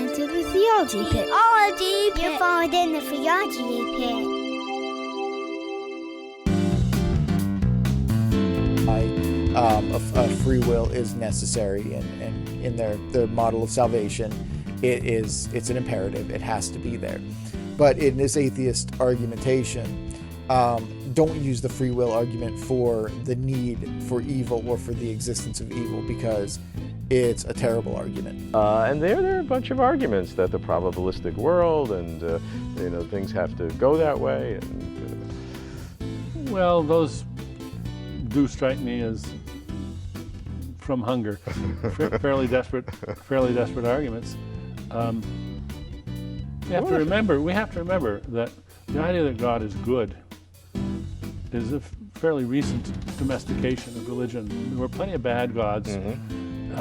into the theology pit. Theology pit. You're falling in the theology pit. Free will is necessary, and in their model of salvation, it's an imperative. It has to be there. But in this atheist argumentation, don't use the free will argument for the need for evil or for the existence of evil, because it's a terrible argument. And there are a bunch of arguments that the probabilistic world and things have to go that way. And well, those do strike me as from hunger, fairly desperate arguments. We have to remember that the idea that God is good is a fairly recent domestication of religion. There were plenty of bad gods in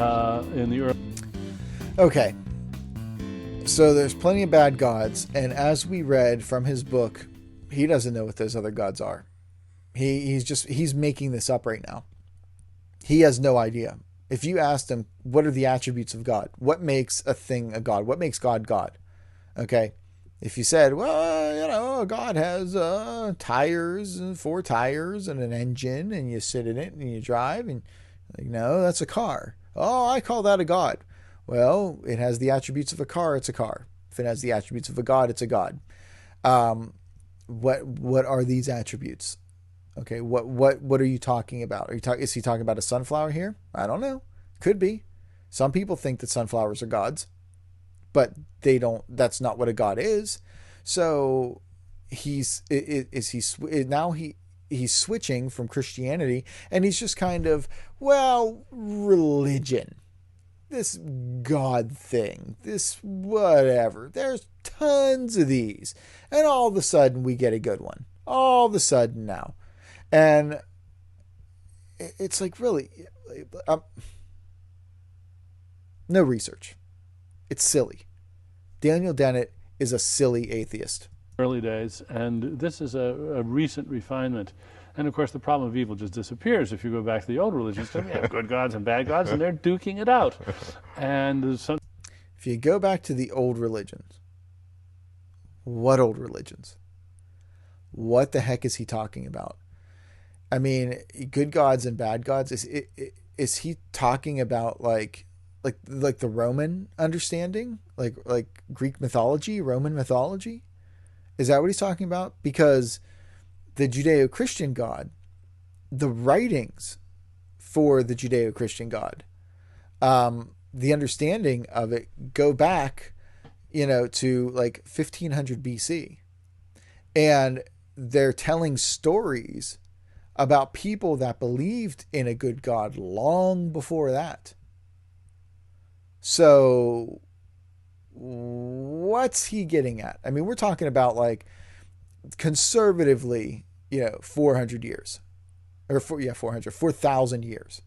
the early. Okay, so there's plenty of bad gods, and as we read from his book, he doesn't know what those other gods are. He's making this up right now. He has no idea. If you asked him, what are the attributes of God? What makes a thing a God? What makes God God? Okay. If you said, well, God has tires, 4 tires and an engine, and you sit in it and you drive, and like, no, that's a car. Oh, I call that a God. Well, it has the attributes of a car. It's a car. If it has the attributes of a God, it's a God. What are these attributes? Okay, what are you talking about? Is he talking about a sunflower here? I don't know. Could be. Some people think that sunflowers are gods, but they don't. That's not what a god is. So he's switching from Christianity, and he's just kind of, well, religion, this God thing, this whatever. There's tons of these, and all of a sudden we get a good one. All of a sudden now. And it's like, really, no research. It's silly. Daniel Dennett is a silly atheist. Early days, and this is a recent refinement. And of course, the problem of evil just disappears if you go back to the old religions. We have good gods and bad gods, and they're duking it out. And if you go back to the old religions, what old religions? What the heck is he talking about? I mean, good gods and bad gods. Is he talking about like the Roman understanding, like Greek mythology, Roman mythology? Is that what he's talking about? Because the Judeo-Christian God, the writings for the Judeo-Christian God, the understanding of it go back, to like 1500 BC, and they're telling stories about people that believed in a good God long before that. So what's he getting at? I mean, we're talking about, like, conservatively, 400 years. Or 4,000 years.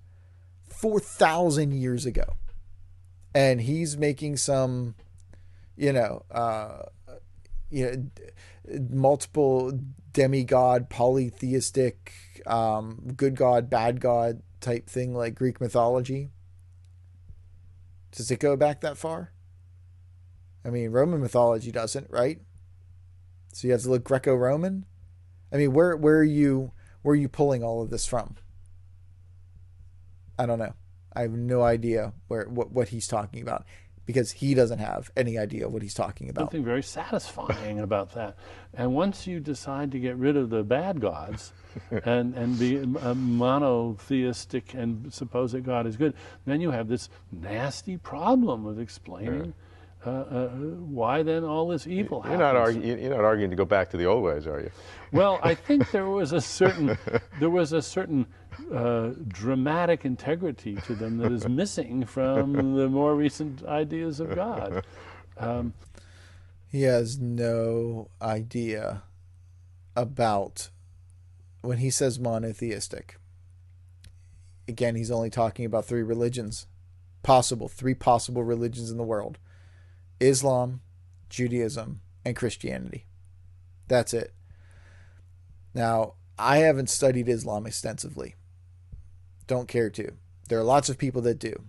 4,000 years ago. And he's making some, multiple demigod, polytheistic, good God, bad God type thing like Greek mythology. Does it go back that far? I mean, Roman mythology doesn't, right? So you have to look Greco-Roman. I mean, where are you pulling all of this from? I don't know. I have no idea what he's talking about, because he doesn't have any idea what he's talking about. Something very satisfying about that. And once you decide to get rid of the bad gods and be monotheistic and suppose that God is good, then you have this nasty problem of explaining why then all this evil happens. You're not arguing to go back to the old ways, are you? Well, I think there was a certain dramatic integrity to them that is missing from the more recent ideas of God. He has no idea about, when he says monotheistic, again, he's only talking about three possible religions in the world: Islam, Judaism, and Christianity. That's it. Now, I haven't studied Islam extensively. Don't care to. There are lots of people that do.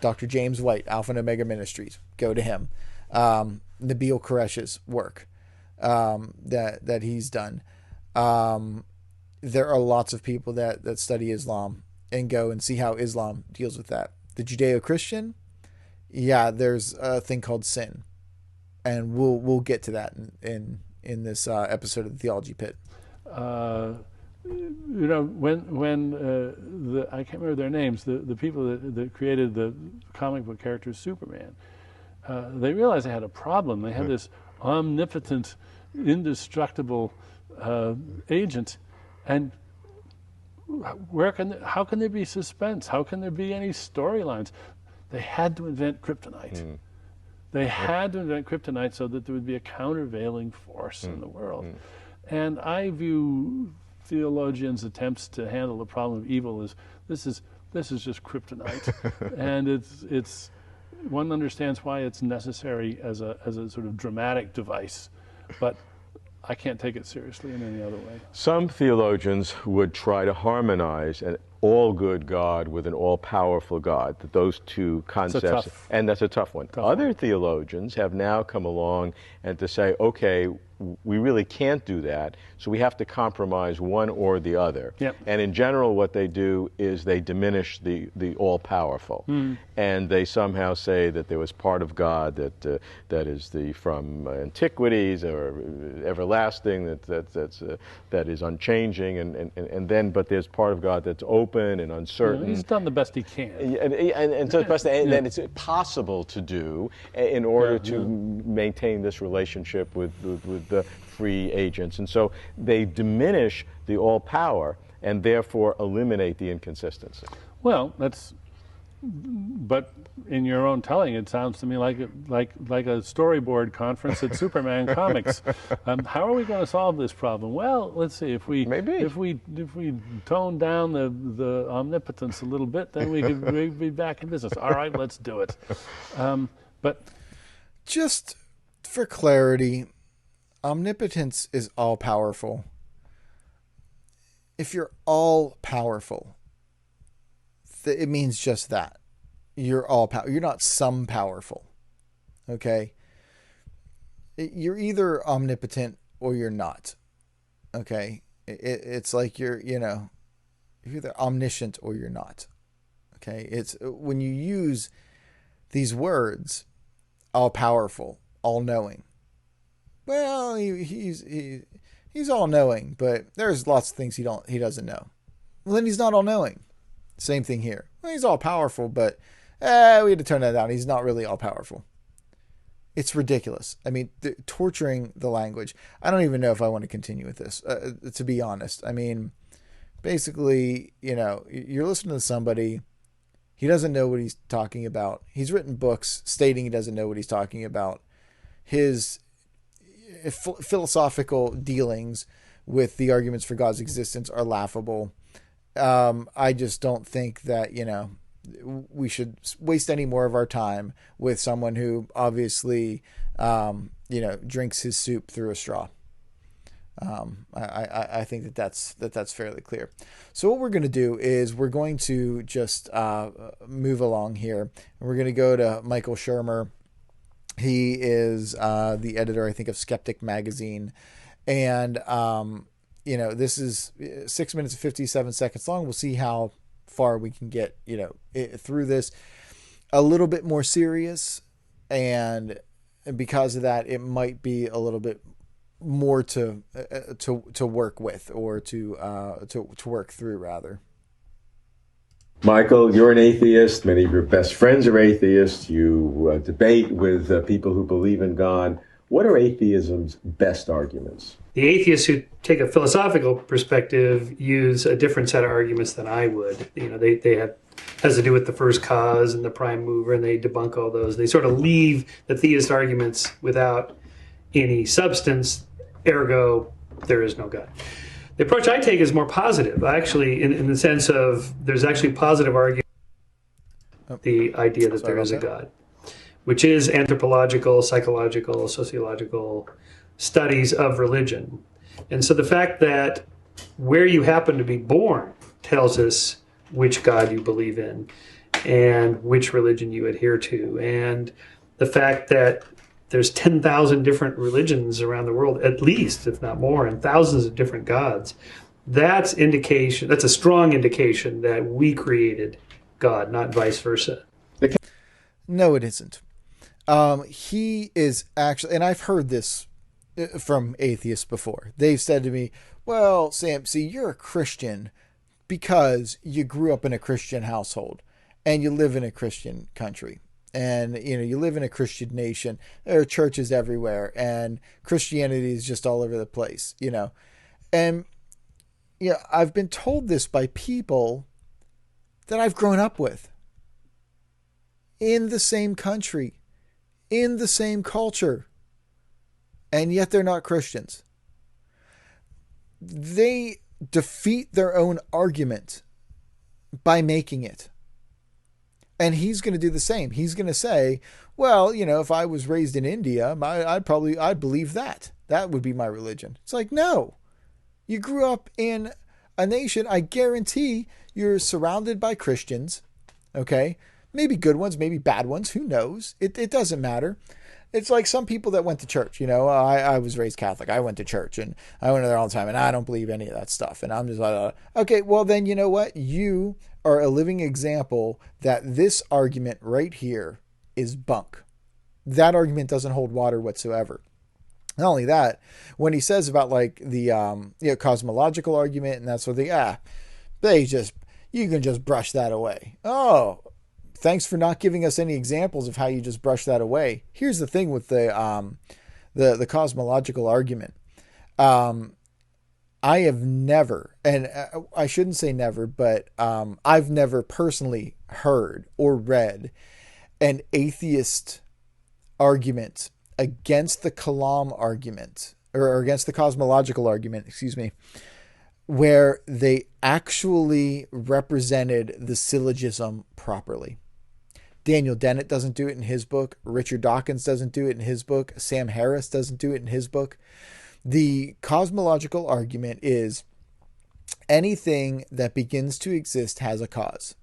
Dr. James White, Alpha and Omega Ministries. Go to him. Nabil Qureshi's work that he's done. There are lots of people that study Islam and go and see how Islam deals with that. The Judeo-Christian, there's a thing called sin, and we'll get to that in this episode of the Theology Pit. When I can't remember their names, the people that created the comic book character Superman, they realized they had a problem. They had this omnipotent, indestructible agent, and how can there be suspense? How can there be any storylines? They had to invent kryptonite. They had to invent kryptonite so that there would be a countervailing force in the world. And I view theologians' attempts to handle the problem of evil as this is just kryptonite, and it's one understands why it's necessary as a sort of dramatic device, but I can't take it seriously in any other way. Some theologians would try to harmonize an all-good God with an all-powerful God, that those two concepts, and that's a tough one. Other theologians have now come along and to say, okay, we really can't do that, so we have to compromise one or the other. Yep. And in general, what they do is they diminish the all-powerful, and they somehow say that there was part of God that is from antiquities or everlasting, that is unchanging, and then but there's part of God that's open and uncertain. He's done the best he can, and so then it's possible to do in order to maintain this relationship with the free agents. And so they diminish the all-power and therefore eliminate the inconsistency. Well, but in your own telling, it sounds to me like a storyboard conference at Superman Comics. How are we going to solve this problem? Well, let's see. If we tone down the omnipotence a little bit, then we'd be back in business. All right, let's do it. But just for clarity, omnipotence is all-powerful. If you're all-powerful, it means just that. You're all-powerful. You're not some powerful. Okay? You're either omnipotent or you're not. Okay? It's like you're either omniscient or you're not. Okay? It's when you use these words, all-powerful, all-knowing. Well, he's all-knowing, but there's lots of things he doesn't know. Well, then he's not all-knowing. Same thing here. Well, he's all-powerful, but we had to tone that down. He's not really all-powerful. It's ridiculous. I mean, torturing the language. I don't even know if I want to continue with this, to be honest. I mean, basically, you're listening to somebody. He doesn't know what he's talking about. He's written books stating he doesn't know what he's talking about. His philosophical dealings with the arguments for God's existence are laughable. I just don't think that, we should waste any more of our time with someone who obviously, drinks his soup through a straw. I think that's fairly clear. So what we're going to do is we're going to just move along here, and we're going to go to Michael Shermer. He is the editor, I think, of Skeptic Magazine, and this is 6 minutes and 57 seconds long. We'll see how far we can get, through this. A little bit more serious, and because of that, it might be a little bit more to work with, or to work through, rather. Michael, you're an atheist. Many of your best friends are atheists. You debate with people who believe in God. What are atheism's best arguments? The atheists who take a philosophical perspective use a different set of arguments than I would. They have has to do with the first cause and the prime mover, and they debunk all those. They sort of leave the theist arguments without any substance, ergo, there is no God. The approach I take is more positive, actually, in the sense of there's actually positive argument, the idea that there is a God, which is anthropological, psychological, sociological studies of religion. And so the fact that where you happen to be born tells us which God you believe in. and which religion you adhere to. And the fact that there's 10,000 different religions around the world, at least, if not more, and thousands of different gods, that's a strong indication that we created God, not vice versa. No, it isn't. He is actually, and I've heard this from atheists before. They've said to me, well, Sam, see, you're a Christian because you grew up in a Christian household and you live in a Christian country. And, you live in a Christian nation. There are churches everywhere and Christianity is just all over the place, And, I've been told this by people that I've grown up with in the same country, in the same culture, and yet they're not Christians. They defeat their own argument by making it. And he's going to do the same. He's going to say, well, if I was raised in India, I'd believe that. That would be my religion. It's like, no. You grew up in a nation, I guarantee you're surrounded by Christians, okay? Maybe good ones, maybe bad ones, who knows? It doesn't matter. It's like some people that went to church, I was raised Catholic. I went to church and I went there all the time and I don't believe any of that stuff. And I'm just like, okay, well then you know what? You are a living example that this argument right here is bunk. That argument doesn't hold water whatsoever. Not only that, when he says about like the cosmological argument and that sort of thing, you can just brush that away. Oh, thanks for not giving us any examples of how you just brush that away. Here's the thing with the cosmological argument. I have never, and I shouldn't say never, but I've never personally heard or read an atheist argument against the Kalam argument, or against the cosmological argument, where they actually represented the syllogism properly. Daniel Dennett doesn't do it in his book. Richard Dawkins doesn't do it in his book. Sam Harris doesn't do it in his book. The cosmological argument is anything that begins to exist has a cause.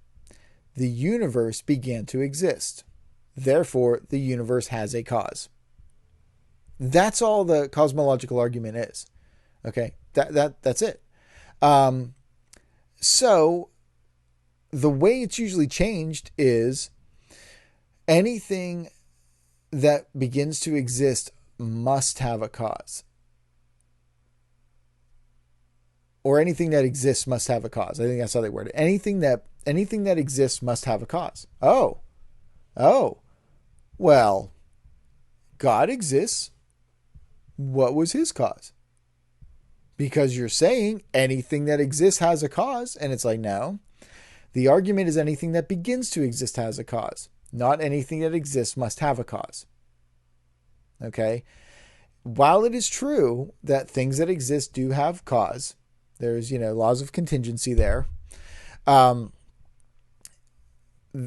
The universe began to exist. Therefore, the universe has a cause. That's all the cosmological argument is. Okay, that's it. So the way it's usually changed is anything that begins to exist must have a cause. Or anything that exists must have a cause. I think that's how they word it. Anything that exists must have a cause. Oh. Well, God exists. What was his cause? Because you're saying anything that exists has a cause, and it's like, no. The argument is anything that begins to exist has a cause. Not anything that exists must have a cause. Okay? While it is true that things that exist do have cause, there's, laws of contingency there.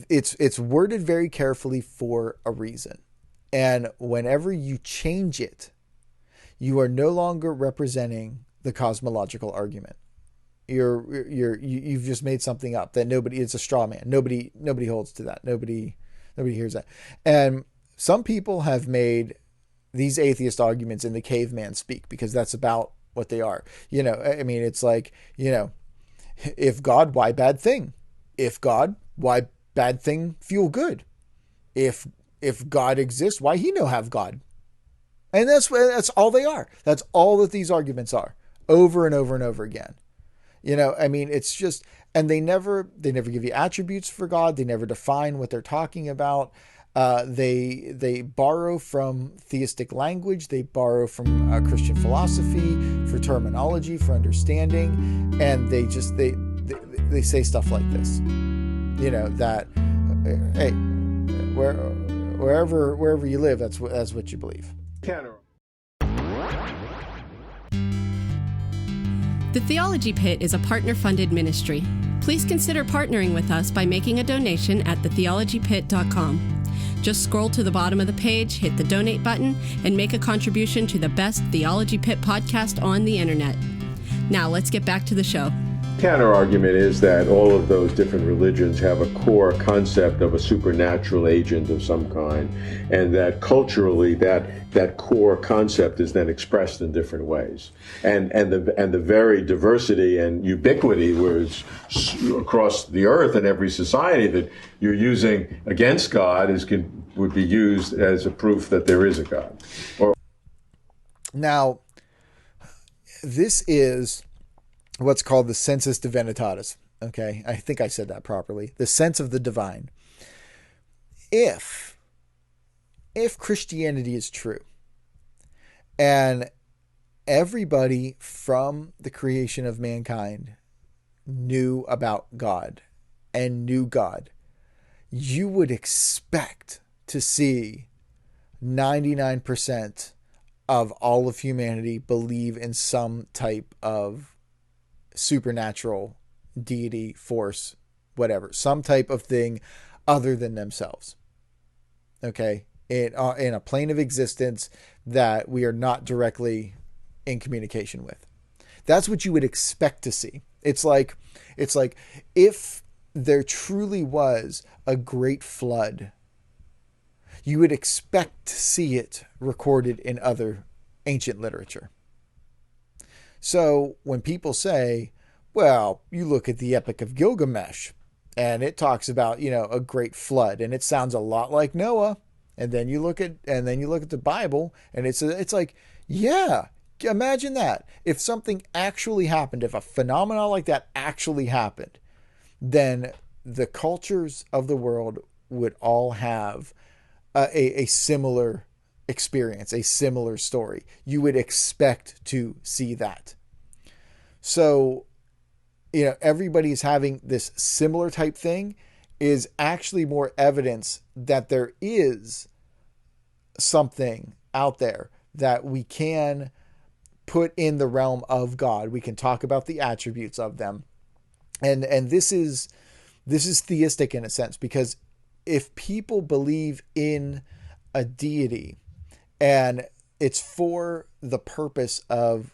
It's worded very carefully for a reason. And whenever you change it, you are no longer representing the cosmological argument. You've just made something up that it's a straw man. Nobody holds to that. Nobody hears that. And some people have made these atheist arguments in the caveman speak, because that's about what they are. It's like, if God, why bad thing? If God, why bad thing feel good? If God exists, why he no have God? And that's all they are. That's all that these arguments are, over and over and over again. It's just, and they never give you attributes for God. They never define what they're talking about. They borrow from theistic language. They borrow from Christian philosophy for terminology, for understanding, and they say stuff like this. That hey, wherever you live, that's what you believe. The Theology Pit is a partner-funded ministry. Please consider partnering with us by making a donation at thetheologypit.com. Just scroll to the bottom of the page, hit the donate button, and make a contribution to the best Theology Pit podcast on the internet. Now let's get back to the show. counter argument is that all of those different religions have a core concept of a supernatural agent of some kind, and that culturally that core concept is then expressed in different ways. And the very diversity and ubiquity was across the earth in every society that you're using against God would be used as a proof that there is a God. Now, this is what's called the sensus divinitatis. Okay, I think I said that properly. The sense of the divine. If Christianity is true, and everybody from the creation of mankind knew about God and knew God, you would expect to see 99% of all of humanity believe in some type of supernatural deity, force, whatever, some type of thing other than themselves. Okay, in a plane of existence that we are not directly in communication with. That's what you would expect to see. It's like if there truly was a great flood, you would expect to see it recorded in other ancient literature. So when people say, well, you look at the Epic of Gilgamesh and it talks about, a great flood, and it sounds a lot like Noah. And then you look at the Bible and it's like, yeah, imagine that. If something actually happened, if a phenomenon like that actually happened, then the cultures of the world would all have a similar experience, a similar story. You would expect to see that. So, everybody's having this similar type thing is actually more evidence that there is something out there that we can put in the realm of God. We can talk about the attributes of them. And this is theistic in a sense, because if people believe in a deity and it's for the purpose of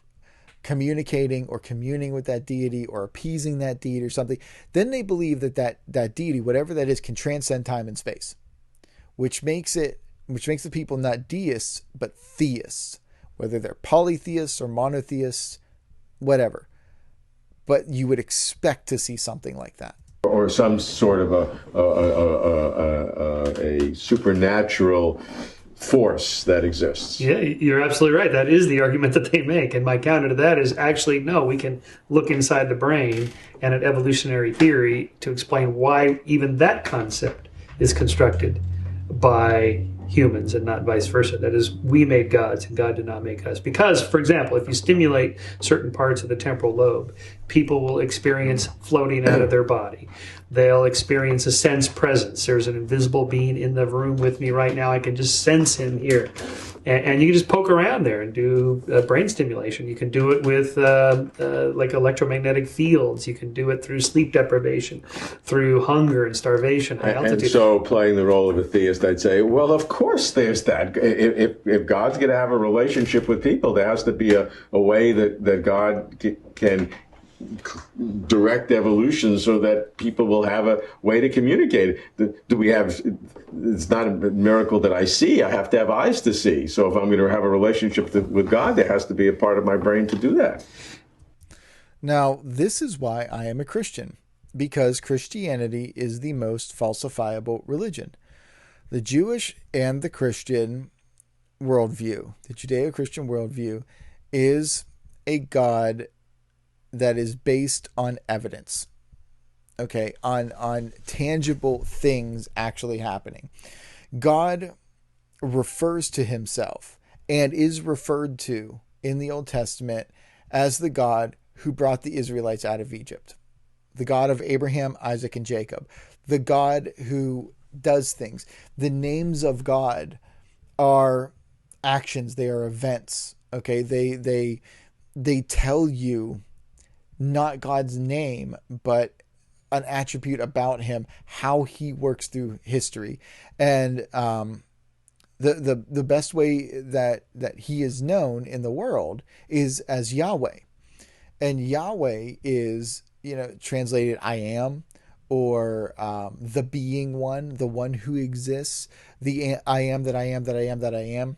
communicating or communing with that deity or appeasing that deity or something, then they believe that deity, whatever that is, can transcend time and space, which makes the people not deists but theists, whether they're polytheists or monotheists, whatever. But you would expect to see something like that. Or some sort of a supernatural force that exists. Yeah, you're absolutely right. That is the argument that they make. And my counter to that is actually, no, we can look inside the brain and at evolutionary theory to explain why even that concept is constructed by humans and not vice versa. That is, we made gods and God did not make us. Because, for example, if you stimulate certain parts of the temporal lobe, people will experience floating out of their body. They'll experience a sense presence. There's an invisible being in the room with me right now. I can just sense him here. And you can just poke around there and do brain stimulation. You can do it with like electromagnetic fields. You can do it through sleep deprivation, through hunger and starvation, high altitude. And so, playing the role of a theist, I'd say, well, of course there's that. If God's going to have a relationship with people, there has to be a way that God can direct evolution so that people will have a way to communicate. Do we have? It's not a miracle that I see. I have to have eyes to see. So if I'm going to have a relationship with God, there has to be a part of my brain to do that. Now, this is why I am a Christian, because Christianity is the most falsifiable religion. The Jewish and the Christian worldview, the Judeo-Christian worldview, is a God that is based on evidence, okay, on tangible things actually happening. God refers to himself and is referred to in the Old Testament as the God who brought the Israelites out of Egypt, the God of Abraham, Isaac, and Jacob, the God who does things. The names of God are actions, they are events, okay? They tell you not God's name, but an attribute about him, how he works through history. And the best way that he is known in the world is as Yahweh. And Yahweh is translated I am, or the being one, the one who exists, the I am that I am that I am that I am.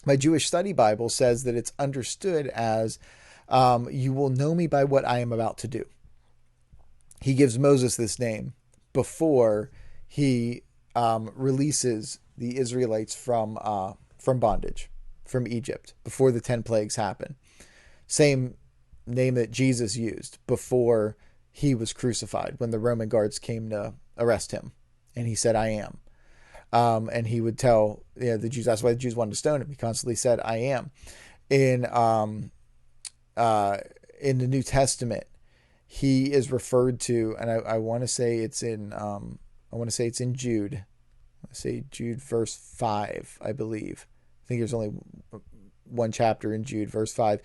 My Jewish study Bible says that it's understood as you will know me by what I am about to do. He gives Moses this name before he releases the Israelites from bondage, from Egypt, before the 10 plagues happen. Same name that Jesus used before he was crucified, when the Roman guards came to arrest him, and he said, I am. And he would tell the Jews, that's why the Jews wanted to stone him. He constantly said, I am. In the New Testament, he is referred to, and I want to say it's in Jude. I say Jude verse 5, I believe. I think there's only one chapter in Jude, verse 5,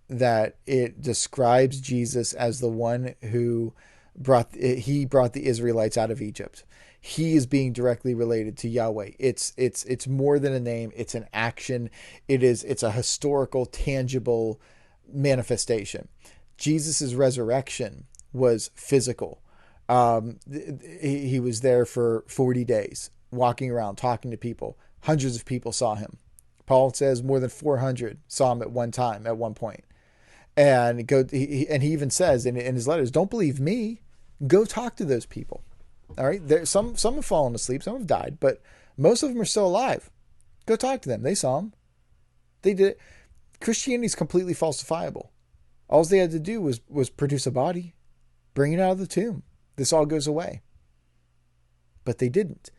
that it describes Jesus as the one who brought the Israelites out of Egypt. He is being directly related to Yahweh. It's more than a name. It's an action. It's a historical, tangible manifestation. Jesus' resurrection was physical. He was there for 40 days, walking around, talking to people. Hundreds of people saw him. Paul says more than 400 saw him at one time, at one point. And he even says in his letters, don't believe me. Go talk to those people. All right. Some have fallen asleep. Some have died, but most of them are still alive. Go talk to them. They saw him. They did it. Christianity is completely falsifiable. All they had to do was produce a body, bring it out of the tomb. This all goes away. But they didn't.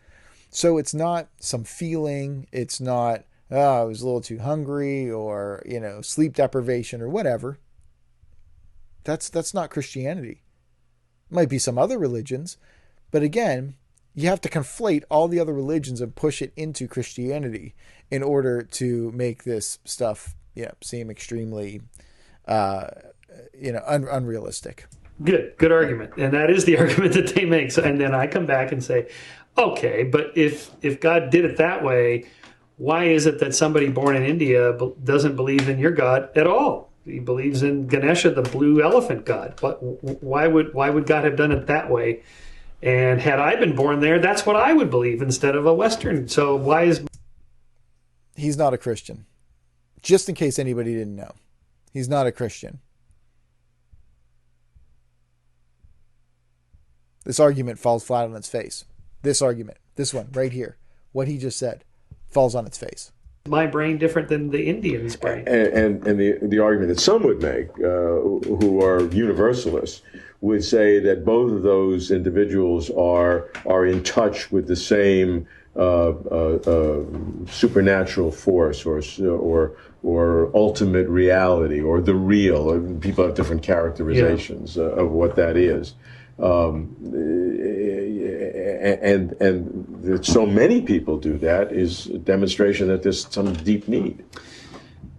So it's not some feeling. It's not, I was a little too hungry, or, sleep deprivation or whatever. That's not Christianity. It might be some other religions, but again, you have to conflate all the other religions and push it into Christianity in order to make this stuff, seem extremely, unrealistic. Good argument. And that is the argument that they make. So, and then I come back and say, okay, but if God did it that way, why is it that somebody born in India doesn't believe in your God at all? He believes in Ganesha, the blue elephant god. Why would God have done it that way? And had I been born there, that's what I would believe instead of a Western. So why is... He's not a Christian. Just in case anybody didn't know. He's not a Christian. This argument falls flat on its face. This argument, this one right here, what he just said, falls on its face. My brain different than the Indian's brain. And the argument that some would make, who are universalists, would say that both of those individuals are in touch with the same supernatural force or ultimate reality, or the real. People have different characterizations of what that is. And that so many people do that is a demonstration that there's some deep need.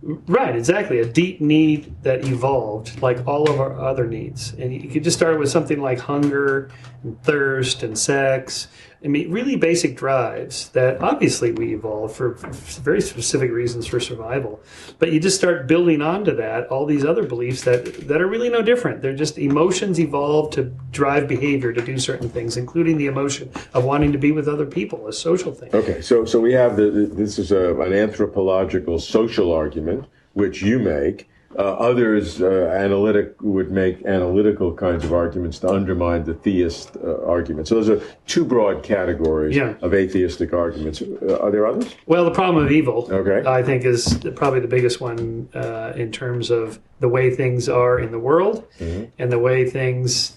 Right, exactly. A deep need that evolved like all of our other needs. And you could just start with something like hunger and thirst and sex. I mean, really basic drives that obviously we evolved for very specific reasons for survival. But you just start building onto that all these other beliefs that are really no different. They're just emotions evolved to drive behavior to do certain things, including the emotion of wanting to be with other people, a social thing. Okay, so we have this is an anthropological social argument, which you make. Others would make analytical kinds of arguments to undermine the theist argument. So those are two broad categories of atheistic arguments. Are there others? Well, the problem of evil, okay, I think, is probably the biggest one in terms of the way things are in the world, mm-hmm. and the way things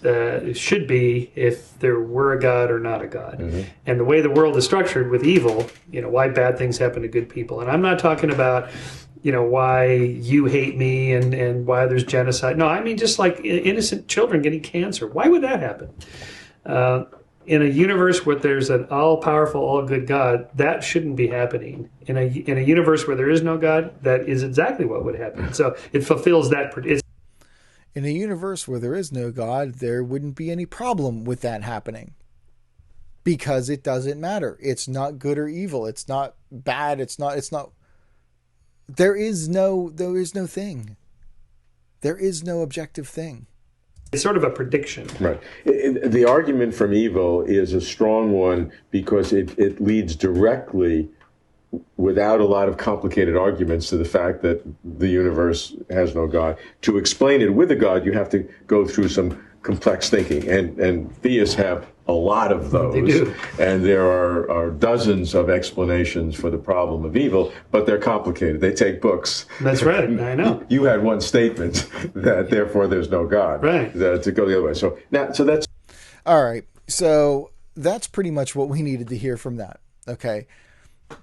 should be if there were a God or not a God. Mm-hmm. And the way the world is structured with evil, why bad things happen to good people. And I'm not talking about why you hate me and why there's genocide. No, I mean just like innocent children getting cancer. Why would that happen? In a universe where there's an all-powerful, all-good God, that shouldn't be happening. In a universe where there is no God, that is exactly what would happen. So it fulfills that. In a universe where there is no God, there wouldn't be any problem with that happening. Because it doesn't matter. It's not good or evil. It's not bad. It's not... There is no thing. There is no objective thing. It's sort of a prediction. Right. The argument from evil is a strong one because it leads directly, without a lot of complicated arguments, to the fact that the universe has no God. To explain it with a God, you have to go through some complex thinking, and theists have a lot of those. They do. And there are dozens of explanations for the problem of evil, but they're complicated. They take books. That's right. I know. You had one statement that therefore there's no God. Right. To go the other way. So that's All right. So that's pretty much what we needed to hear from that. Okay.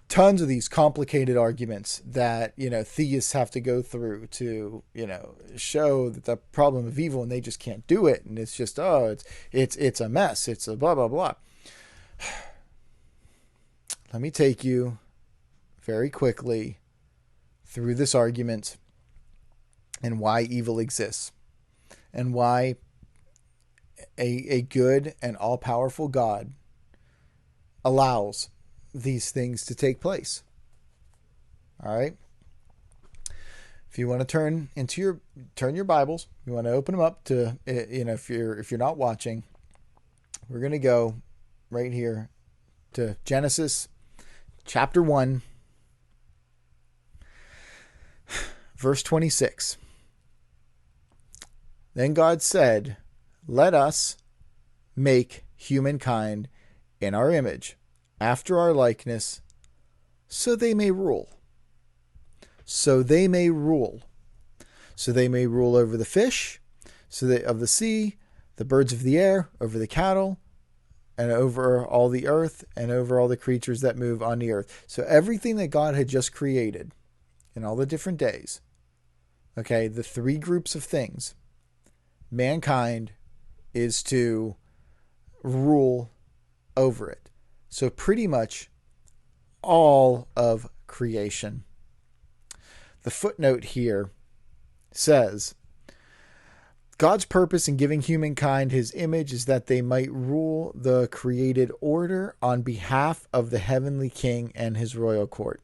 Tons of these complicated arguments that, theists have to go through to, show that the problem of evil, and they just can't do it. And it's just, it's a mess. It's a blah, blah, blah. Let me take you very quickly through this argument and why evil exists and why a good and all-powerful God allows these things to take place. All right. If you want to turn your Bibles, you want to open them up to, if you're not watching, we're going to go right here to Genesis chapter 1, verse 26. Then God said, "Let us make humankind in our image, after our likeness, so they may rule." So they may rule. So they may rule over the fish, of the sea, the birds of the air, over the cattle, and over all the earth, and over all the creatures that move on the earth. So everything that God had just created in all the different days, okay, the three groups of things, mankind is to rule over it. So pretty much all of creation. The footnote here says, God's purpose in giving humankind his image is that they might rule the created order on behalf of the heavenly king and his royal court.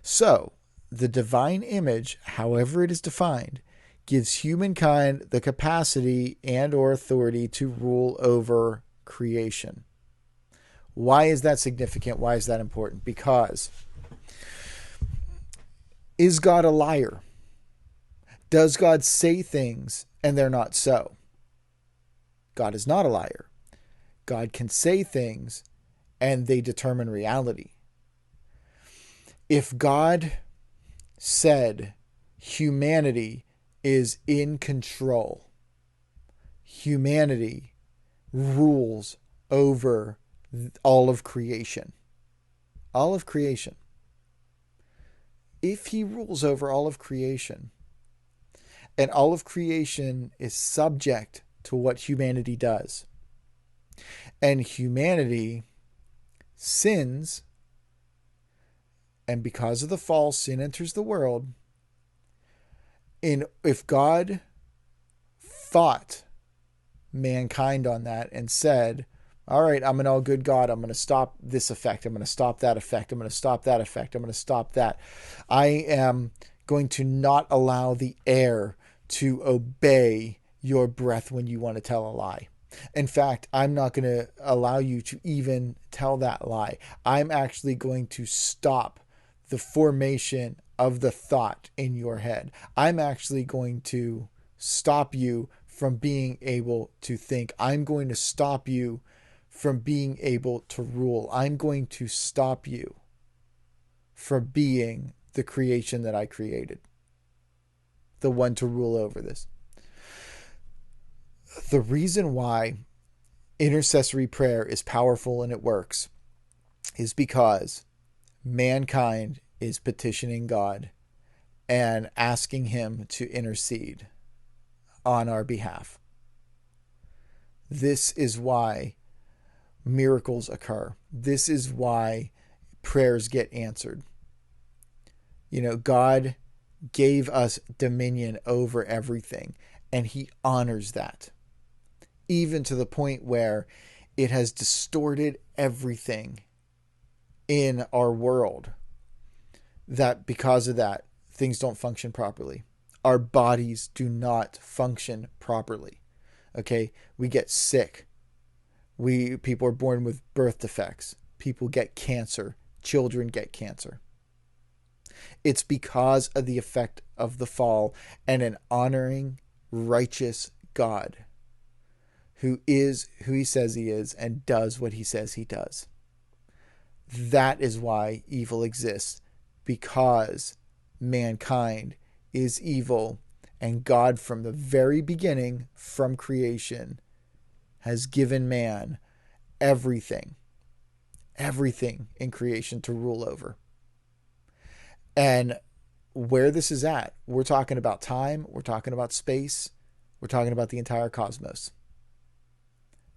So, the divine image, however it is defined, gives humankind the capacity and or authority to rule over creation. Why is that significant? Why is that important? Because is God a liar? Does God say things and they're not so? God is not a liar. God can say things and they determine reality. If God said humanity is in control, humanity rules over all of creation. All of creation. If he rules over all of creation, and all of creation is subject to what humanity does, and humanity sins, and because of the fall, sin enters the world, if God fought mankind on that and said, all right, I'm an all good God. I'm going to stop this effect. I'm going to stop that effect. I'm going to stop that effect. I'm going to stop that. I am going to not allow the air to obey your breath when you want to tell a lie. In fact, I'm not going to allow you to even tell that lie. I'm actually going to stop the formation of the thought in your head. I'm actually going to stop you from being able to think. I'm going to stop you from being able to rule. I'm going to stop you from being the creation that I created, the one to rule over this. The reason why intercessory prayer is powerful and it works is because mankind is petitioning God and asking him to intercede on our behalf. This is why miracles occur. This is why prayers get answered. God gave us dominion over everything, and he honors that, even to the point where it has distorted everything in our world, that because of that, things don't function properly. Our bodies do not function properly. Okay, we get sick. People are born with birth defects. People get cancer. Children get cancer. It's because of the effect of the fall and an honoring, righteous God who is who he says he is and does what he says he does. That is why evil exists, because mankind is evil, and God from the very beginning, from creation, has given man everything in creation to rule over. And where this is at, we're talking about time, we're talking about space, we're talking about the entire cosmos.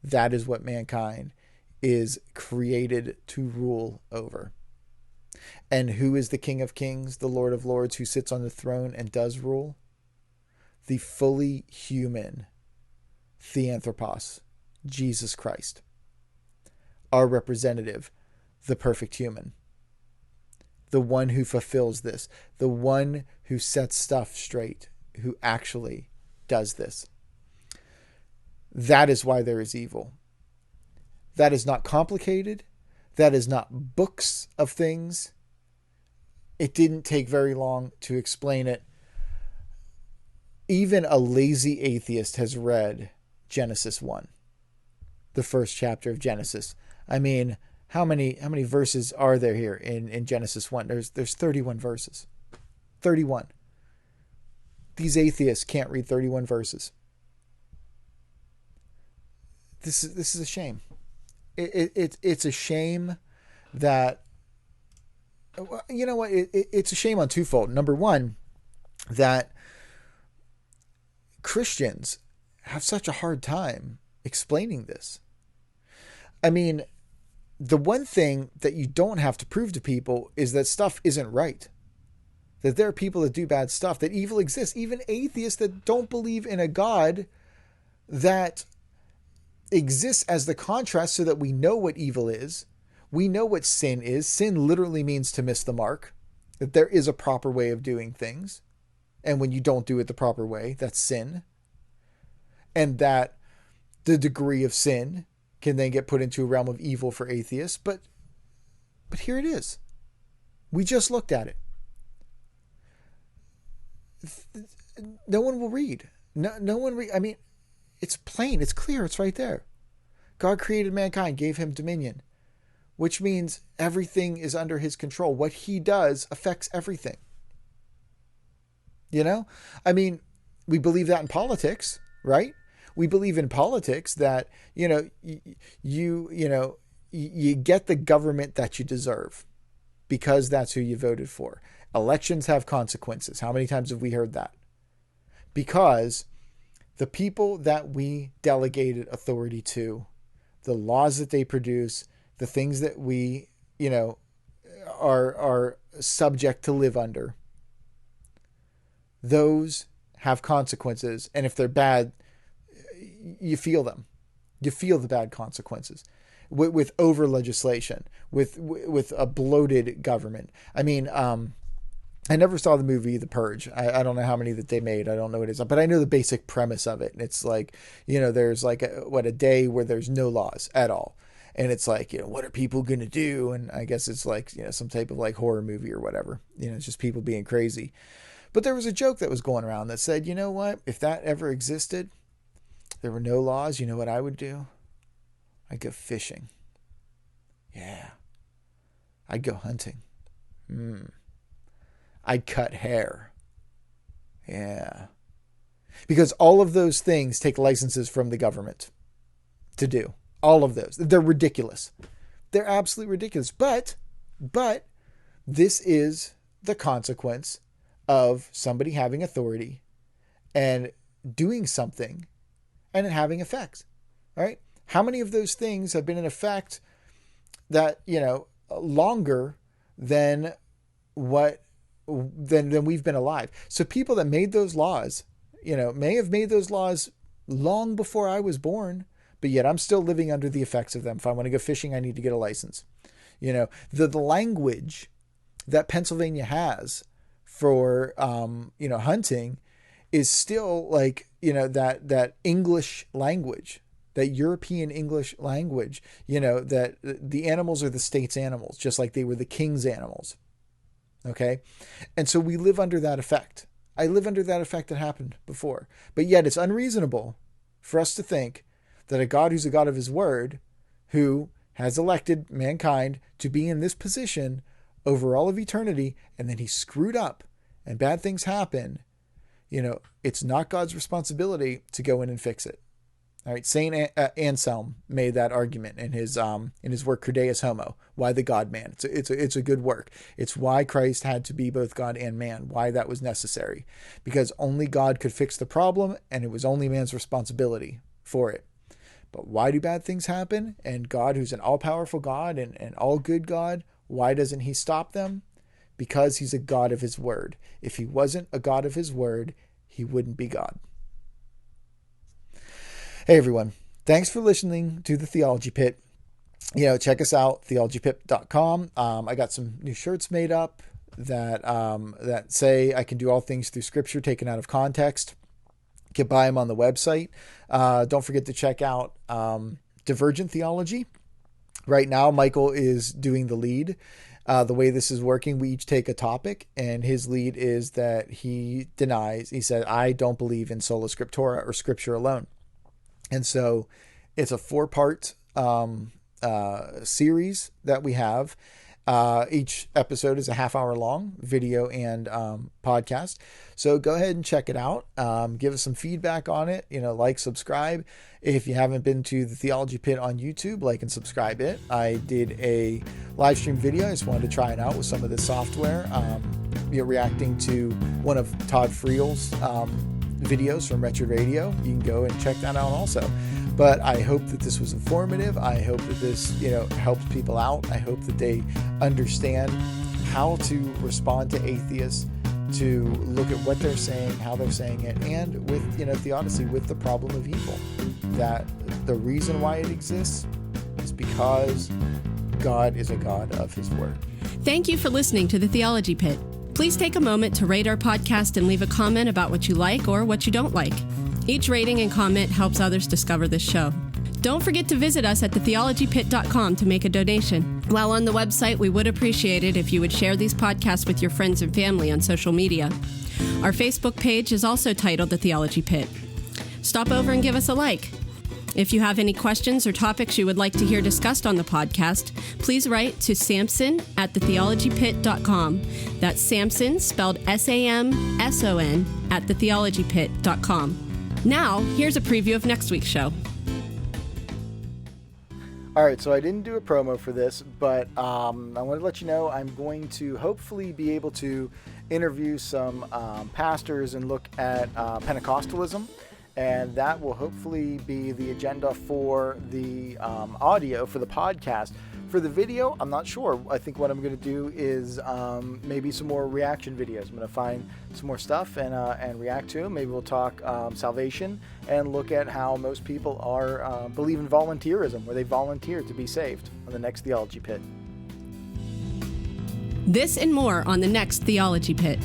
That is what mankind is created to rule over. And who is the King of Kings, the Lord of Lords, who sits on the throne and does rule? The fully human Theanthropos, Jesus Christ, our representative, the perfect human, the one who fulfills this, the one who sets stuff straight, who actually does this. That is why there is evil. That is not complicated. That is not books of things. It didn't take very long to explain it. Even a lazy atheist has read Genesis 1, the first chapter of Genesis. I mean, how many verses are there here in Genesis 1? There's 31 verses. 31. These atheists can't read 31 verses. This is a shame. It's a shame that, you know what, it's a shame on twofold. Number one, that Christians have such a hard time explaining this. I mean, the one thing that you don't have to prove to people is that stuff isn't right. That there are people that do bad stuff, that evil exists. Even atheists that don't believe in a God that exists as the contrast so that we know what evil is. We know what sin is. Sin literally means to miss the mark. That there is a proper way of doing things. And when you don't do it the proper way, that's sin. And that the degree of sin can then get put into a realm of evil for atheists. But here it is. We just looked at it. No one will read. No one read. I mean, it's plain. It's clear. It's right there. God created mankind, gave him dominion, which means everything is under his control. What he does affects everything. You know? I mean, we believe that in politics, right? We believe in politics that, you know, you get the government that you deserve because that's who you voted for. Elections have consequences. How many times have we heard that? Because the people that we delegated authority to, the laws that they produce, the things that we, you know, are subject to live under, those have consequences. And if they're bad, you feel them. You feel the bad consequences with over legislation, with a bloated government. I mean, I never saw the movie The Purge. I don't know how many that they made. I don't know what it is, but I know the basic premise of it. And it's like, you know, there's like a day where there's no laws at all. And it's like, you know, what are people going to do? And I guess it's like, you know, some type of like horror movie or whatever. You know, it's just people being crazy. But there was a joke that was going around that said, you know what? If that ever existed, there were no laws. You know what I would do? I'd go fishing. Yeah. I'd go hunting. I'd cut hair. Yeah. Because all of those things take licenses from the government to do. All of those. They're ridiculous. They're absolutely ridiculous. But this is the consequence of somebody having authority and doing something and it having effects. All right. How many of those things have been in effect that, you know, longer than than we've been alive? So people that made those laws, you know, may have made those laws long before I was born, but yet I'm still living under the effects of them. If I want to go fishing, I need to get a license. You know, the language that Pennsylvania has for, you know, hunting is still like, that English language, that European English language, that the animals are the state's animals, just like they were the king's animals. Okay. And so we live under that effect. I live under that effect that happened before, but yet it's unreasonable for us to think that a God who's a God of his word, who has elected mankind to be in this position over all of eternity, and then he screwed up and bad things happen, it's not God's responsibility to go in and fix it. All right, Saint Anselm made that argument in his work Credeus Homo, Why the God Man. It's a good work. It's why Christ had to be both God and man, why that was necessary, because only God could fix the problem, and it was only man's responsibility for it. But why do bad things happen? And God, who's an all-powerful God and all-good God, why doesn't he stop them? Because he's a God of his word. If he wasn't a God of his word, he wouldn't be God. Hey everyone, thanks for listening to the Theology Pit. Check us out, theologypit.com. I got some new shirts made up that say I can do all things through scripture taken out of context. You can buy them on the website. Don't forget to check out Divergent Theology. Right now, Michael is doing the lead. The way this is working, we each take a topic, and his lead is that he said, I don't believe in sola scriptura, or scripture alone. And so it's a 4-part series that we have. Each episode is a half-hour long, video and podcast. So go ahead and check it out. Give us some feedback on it. Like, subscribe. If you haven't been to the Theology Pit on YouTube, like and subscribe it. I did a live stream video. I just wanted to try it out with some of the software. Reacting to one of Todd Friel's videos from Wretched Radio. You can go and check that out also. But I hope that this was informative. I hope that this, helps people out. I hope that they understand how to respond to atheists, to look at what they're saying, how they're saying it, and with, theodicy, with the problem of evil. That the reason why it exists is because God is a God of his word. Thank you for listening to the Theology Pit. Please take a moment to rate our podcast and leave a comment about what you like or what you don't like. Each rating and comment helps others discover this show. Don't forget to visit us at thetheologypit.com to make a donation. While on the website, we would appreciate it if you would share these podcasts with your friends and family on social media. Our Facebook page is also titled The Theology Pit. Stop over and give us a like. If you have any questions or topics you would like to hear discussed on the podcast, please write to samson@thetheologypit.com. That's Samson, spelled SAMSON, at thetheologypit.com. Now, here's a preview of next week's show. All right, so I didn't do a promo for this, but I want to let you know I'm going to hopefully be able to interview some pastors and look at Pentecostalism. And that will hopefully be the agenda for the audio for the podcast. For the video, I'm not sure. I think what I'm going to do is maybe some more reaction videos. I'm going to find some more stuff and react to them. Maybe we'll talk salvation and look at how most people are believe in volunteerism, where they volunteer to be saved, on the next Theology Pit. This and more on the next Theology Pit.